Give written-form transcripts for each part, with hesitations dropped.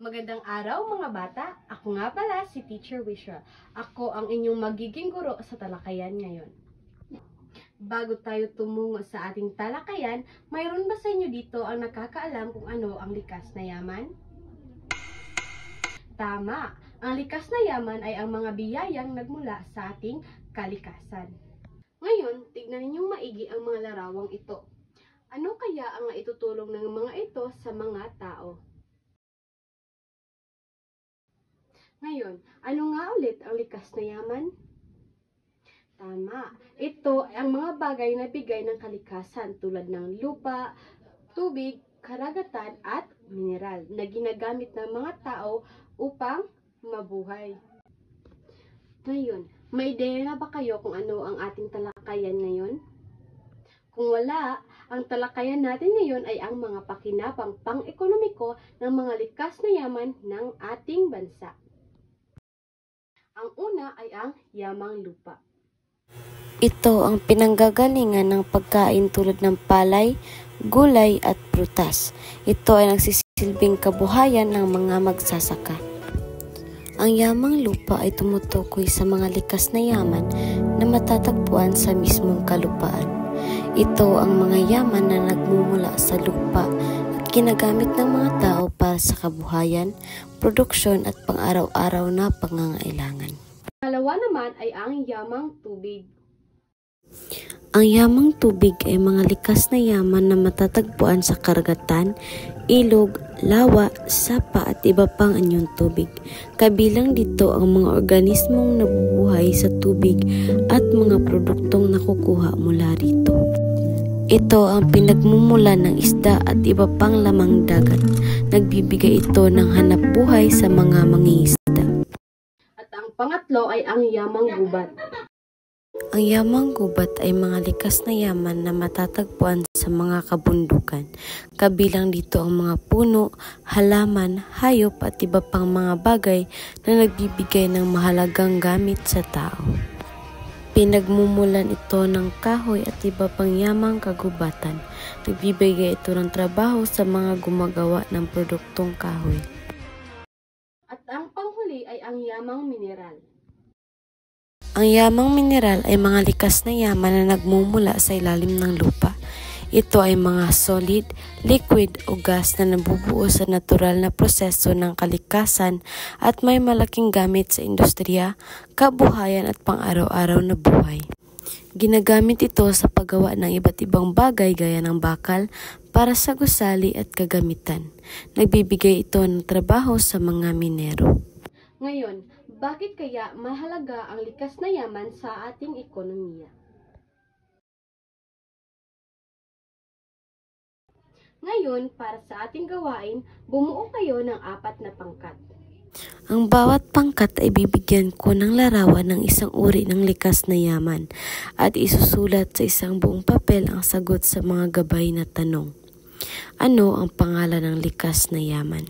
Magandang araw mga bata! Ako nga pala si Teacher Wisha. Ako ang inyong magiging guro sa talakayan ngayon. Bago tayo tumungo sa ating talakayan, mayroon ba sa inyo dito ang nakakaalam kung ano ang likas na yaman? Tama! Ang likas na yaman ay ang mga biyayang nagmula sa ating kalikasan. Ngayon, tignan ninyong maigi ang mga larawang ito. Ano kaya ang itutulong ng mga ito sa mga tao? Ngayon, ano nga ulit ang likas na yaman? Tama, ito ay ang mga bagay na bigay ng kalikasan tulad ng lupa, tubig, karagatan at mineral na ginagamit ng mga tao upang mabuhay. Ngayon, may ideya na ba kayo kung ano ang ating talakayan ngayon? Kung wala, ang talakayan natin ngayon ay ang mga pakinabang pang-ekonomiko ng mga likas na yaman ng ating bansa. Ang una ay ang yamang lupa. Ito ang pinanggagalingan ng pagkain tulad ng palay, gulay at prutas. Ito ay nagsisilbing kabuhayan ng mga magsasaka. Ang yamang lupa ay tumutukoy sa mga likas na yaman na matatagpuan sa mismong kalupaan. Ito ang mga yaman na nagmumula sa lupa at ginagamit ng mga tao para sa kabuhayan, produksyon at pang-araw-araw na pangangailangan. Pangalawa naman ay ang yamang tubig. Ang yamang tubig ay mga likas na yaman na matatagpuan sa karagatan, ilog, lawa, sapa at iba pang anyong tubig. Kabilang dito ang mga organismong nabubuhay sa tubig at mga produktong nakukuha mula rito. Ito ang pinagmumulan ng isda at iba pang lamang dagat. Nagbibigay ito ng hanapbuhay sa mga mangingisda. At ang pangatlo ay ang yamang gubat. Ang yamang gubat ay mga likas na yaman na matatagpuan sa mga kabundukan. Kabilang dito ang mga puno, halaman, hayop at iba pang mga bagay na nagbibigay ng mahalagang gamit sa tao. Pinagmumulan ito ng kahoy at iba pang yamang kagubatan. Nagbibigay ito ng trabaho sa mga gumagawa ng produktong kahoy. At ang panghuli ay ang yamang mineral. Ang yamang mineral ay mga likas na yaman na nagmumula sa ilalim ng lupa. Ito ay mga solid, liquid o gas na nabubuo sa natural na proseso ng kalikasan at may malaking gamit sa industriya, kabuhayan at pang-araw-araw na buhay. Ginagamit ito sa paggawa ng iba't ibang bagay gaya ng bakal para sa gusali at kagamitan. Nagbibigay ito ng trabaho sa mga minero. Ngayon, bakit kaya mahalaga ang likas na yaman sa ating ekonomiya? Ngayon, para sa ating gawain, bumuo kayo ng 4 na pangkat. Ang bawat pangkat ay bibigyan ko ng larawan ng isang uri ng likas na yaman at isusulat sa isang buong papel ang sagot sa mga gabay na tanong. Ano ang pangalan ng likas na yaman?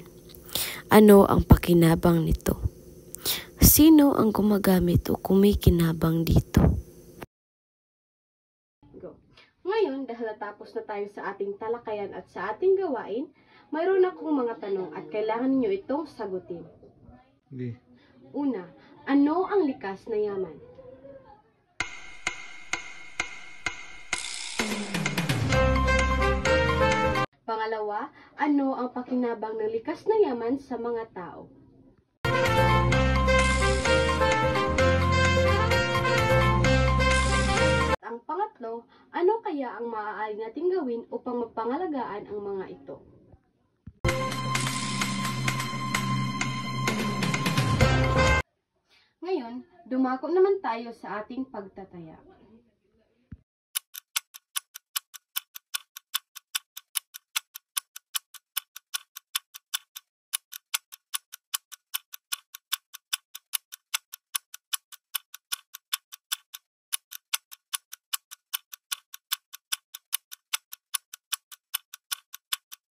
Ano ang pakinabang nito? Sino ang gumagamit o kumikinabang dito? Ngayon, dahil natapos na tayo sa ating talakayan at sa ating gawain, mayroon akong mga tanong at kailangan niyo itong sagutin. Okay. Una, ano ang likas na yaman? Pangalawa, ano ang pakinabang ng likas na yaman sa mga tao? Ang pangatlo, ano kaya ang maaari nating gawin upang mapangalagaan ang mga ito? Ngayon, dumako naman tayo sa ating pagtataya.